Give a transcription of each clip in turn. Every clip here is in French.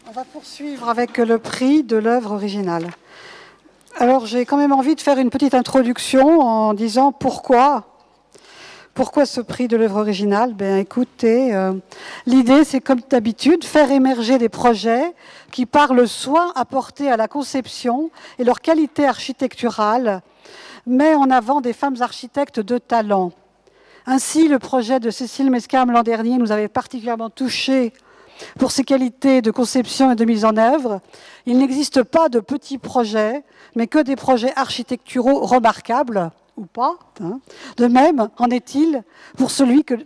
On va poursuivre avec le prix de l'œuvre originale. Alors j'ai quand même envie de faire une petite introduction en disant pourquoi ce prix de l'œuvre originale. Ben écoutez, l'idée c'est comme d'habitude, faire émerger des projets qui par le soin apporté à la conception et leur qualité architecturale met en avant des femmes architectes de talent. Ainsi, le projet de Cécile Mescam l'an dernier nous avait particulièrement touchés pour ses qualités de conception et de mise en œuvre. Il n'existe pas de petits projets, mais que des projets architecturaux remarquables, ou pas. Hein. De même, en est-il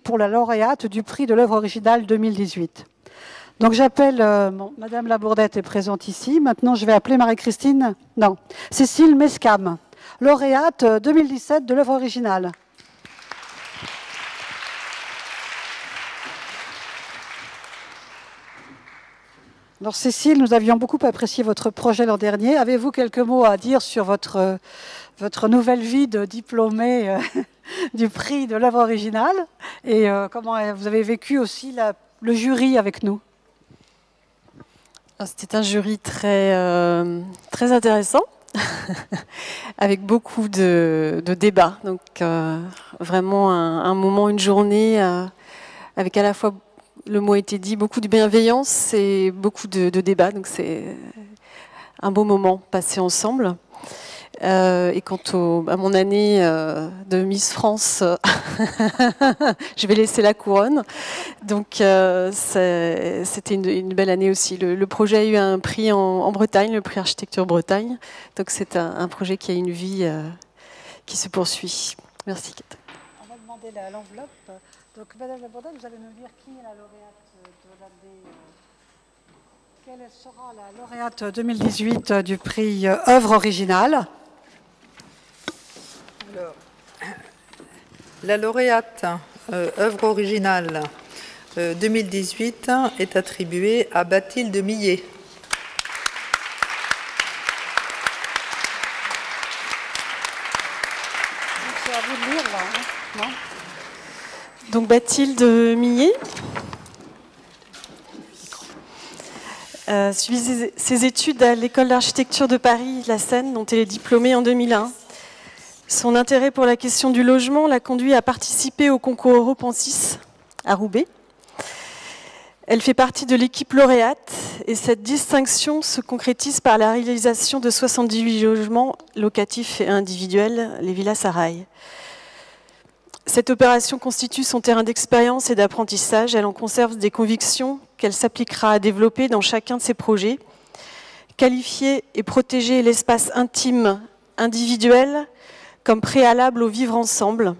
pour la lauréate du prix de l'œuvre originale 2018. Donc j'appelle, Madame Labourdette est présente ici. Maintenant, je vais appeler Marie-Christine, non, Cécile Mescam, lauréate 2017 de l'œuvre originale. Alors Cécile, nous avions beaucoup apprécié votre projet l'an dernier. Avez-vous quelques mots à dire sur votre nouvelle vie de diplômée du prix de l'œuvre originale et comment vous avez vécu aussi le jury avec nous? C'était un jury très intéressant, avec beaucoup de débats. Donc vraiment un moment, une journée avec à la fois, le mot a été dit, beaucoup de bienveillance et beaucoup de débats. Donc c'est un beau moment passé ensemble. Et quant à mon année de Miss France, je vais laisser la couronne. Donc c'était une belle année aussi. Le projet a eu un prix en Bretagne, le prix Architecture Bretagne. Donc c'est un projet qui a une vie qui se poursuit. Merci Kate. On va demander l'enveloppe. Donc Madame Labourdette, vous allez nous dire qui est la lauréate de l'année. Quelle sera la lauréate 2018 du prix œuvre originale? Alors, la lauréate œuvre originale 2018 est attribuée à Bathilde Millet. C'est à vous de lire, là. Hein, non ? Donc Bathilde Millet suivi ses études à l'école d'architecture de Paris, la Seine, dont elle est diplômée en 2001. Son intérêt pour la question du logement l'a conduit à participer au concours Europensis à Roubaix. Elle fait partie de l'équipe lauréate et cette distinction se concrétise par la réalisation de 78 logements locatifs et individuels, les Villas Sarail. Cette opération constitue son terrain d'expérience et d'apprentissage. Elle en conserve des convictions qu'elle s'appliquera à développer dans chacun de ses projets. Qualifier et protéger l'espace intime individuel comme préalable au vivre ensemble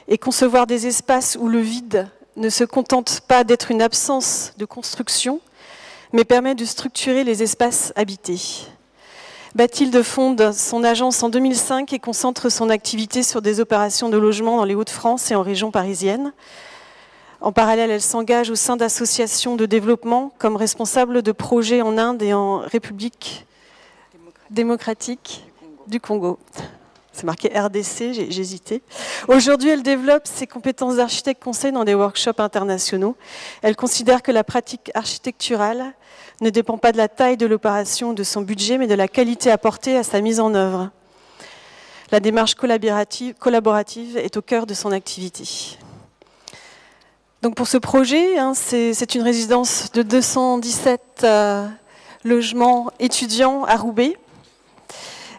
et concevoir des espaces où le vide ne se contente pas d'être une absence de construction, mais permet de structurer les espaces habités. Bathilde fonde son agence en 2005 et concentre son activité sur des opérations de logement dans les Hauts-de-France et en région parisienne. En parallèle, elle s'engage au sein d'associations de développement comme responsable de projets en Inde et en République démocratique du Congo. C'est marqué RDC, j'ai hésité. Aujourd'hui, elle développe ses compétences d'architecte conseil dans des workshops internationaux. Elle considère que la pratique architecturale ne dépend pas de la taille de l'opération ou de son budget, mais de la qualité apportée à sa mise en œuvre. La démarche collaborative est au cœur de son activité. Donc pour ce projet, c'est une résidence de 217 logements étudiants à Roubaix,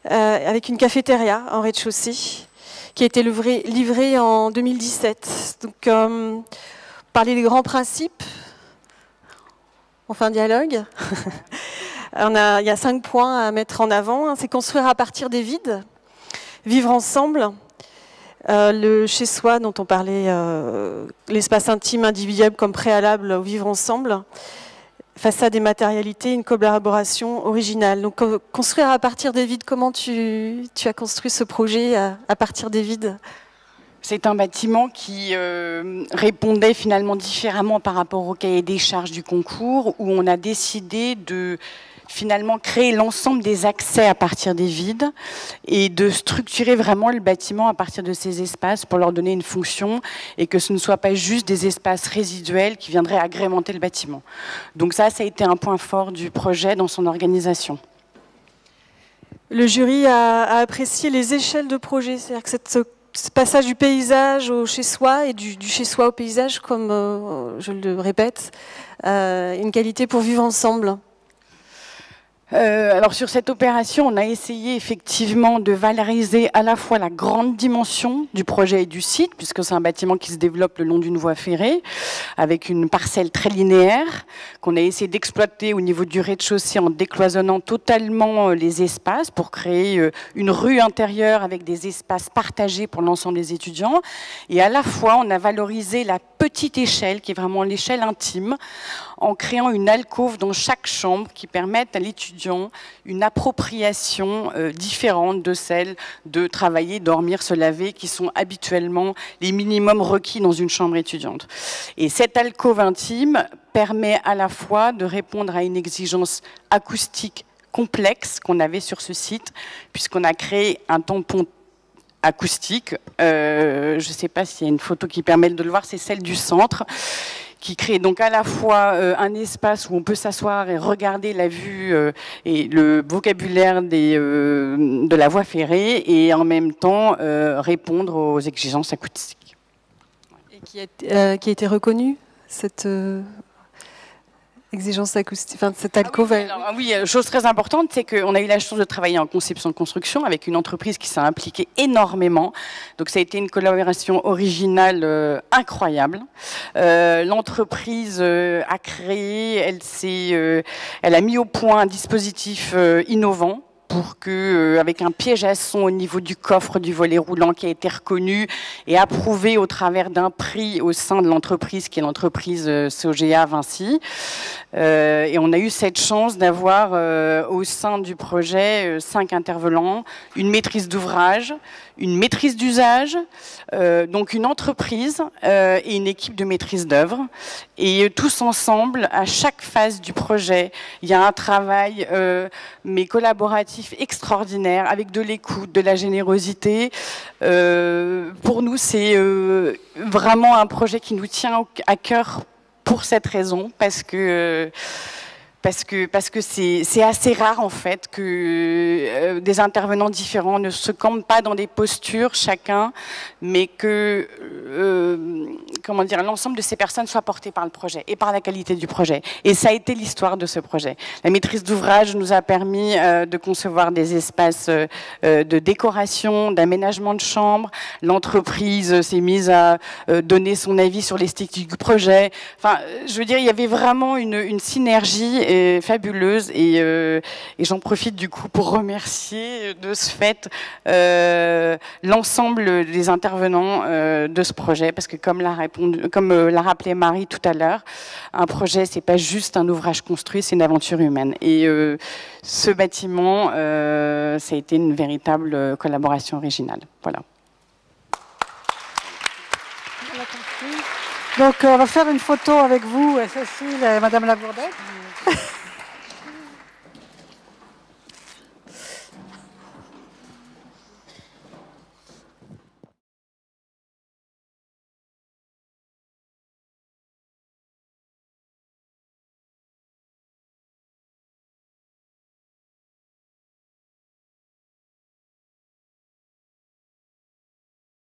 avec une cafétéria en rez-de-chaussée, qui a été livrée en 2017. Donc, parler des grands principes, on fait un dialogue. Il y a 5 points à mettre en avant. C'est construire à partir des vides, vivre ensemble, le chez-soi dont on parlait, l'espace intime individuel comme préalable au vivre ensemble, façade et matérialité, une collaboration originale. Donc construire à partir des vides, comment tu as construit ce projet à partir des vides? C'est un bâtiment qui répondait finalement différemment par rapport au cahier des charges du concours, où on a décidé de finalement créer l'ensemble des accès à partir des vides et de structurer vraiment le bâtiment à partir de ces espaces pour leur donner une fonction et que ce ne soit pas juste des espaces résiduels qui viendraient agrémenter le bâtiment. Donc ça a été un point fort du projet dans son organisation. Le jury a apprécié les échelles de projet, c'est-à-dire que ce passage du paysage au chez-soi et du chez-soi au paysage, comme je le répète, une qualité pour vivre ensemble. Alors sur cette opération, on a essayé effectivement de valoriser à la fois la grande dimension du projet et du site, puisque c'est un bâtiment qui se développe le long d'une voie ferrée, avec une parcelle très linéaire, qu'on a essayé d'exploiter au niveau du rez-de-chaussée en décloisonnant totalement les espaces pour créer une rue intérieure avec des espaces partagés pour l'ensemble des étudiants. Et à la fois, on a valorisé la petite échelle, qui est vraiment l'échelle intime, en créant une alcôve dans chaque chambre qui permette à l'étudiant une appropriation différente de celle de travailler, dormir, se laver, qui sont habituellement les minimums requis dans une chambre étudiante. Et cette alcôve intime permet à la fois de répondre à une exigence acoustique complexe qu'on avait sur ce site, puisqu'on a créé un tampon acoustique. Je ne sais pas s'il y a une photo qui permet de le voir, c'est celle du centre, qui crée donc à la fois un espace où on peut s'asseoir et regarder la vue et le vocabulaire de la voie ferrée, et en même temps répondre aux exigences acoustiques. Et qui a été reconnue, cette exigence acoustique, enfin cette alcôve. Oui, chose très importante, c'est qu'on a eu la chance de travailler en conception-construction avec une entreprise qui s'est impliquée énormément. Donc ça a été une collaboration originale incroyable. L'entreprise a créé, elle a mis au point un dispositif innovant, pour que, avec un piège à son au niveau du coffre du volet roulant qui a été reconnu et approuvé au travers d'un prix au sein de l'entreprise, qui est l'entreprise Sogea Vinci. Et on a eu cette chance d'avoir au sein du projet 5 intervenants, une maîtrise d'ouvrage, une maîtrise d'usage, donc une entreprise et une équipe de maîtrise d'œuvre. Et tous ensemble, à chaque phase du projet, il y a un travail mais collaboratif extraordinaire, avec de l'écoute, de la générosité. Pour nous, c'est vraiment un projet qui nous tient à cœur pour cette raison, parce que c'est assez rare en fait que des intervenants différents ne se campent pas dans des postures chacun, mais que comment dire, l'ensemble de ces personnes soient portées par le projet et par la qualité du projet. Et ça a été l'histoire de ce projet. La maîtrise d'ouvrage nous a permis de concevoir des espaces de décoration, d'aménagement de chambres. L'entreprise s'est mise à donner son avis sur l'esthétique du projet. Enfin, je veux dire, il y avait vraiment une synergie fabuleuse, et j'en profite du coup pour remercier de ce fait l'ensemble des intervenants de ce projet, parce que comme l'a rappelé Marie tout à l'heure, un projet c'est pas juste un ouvrage construit, c'est une aventure humaine, et ce bâtiment ça a été une véritable collaboration originale. Voilà. Donc on va faire une photo avec vous, Cécile et Madame Labourdette.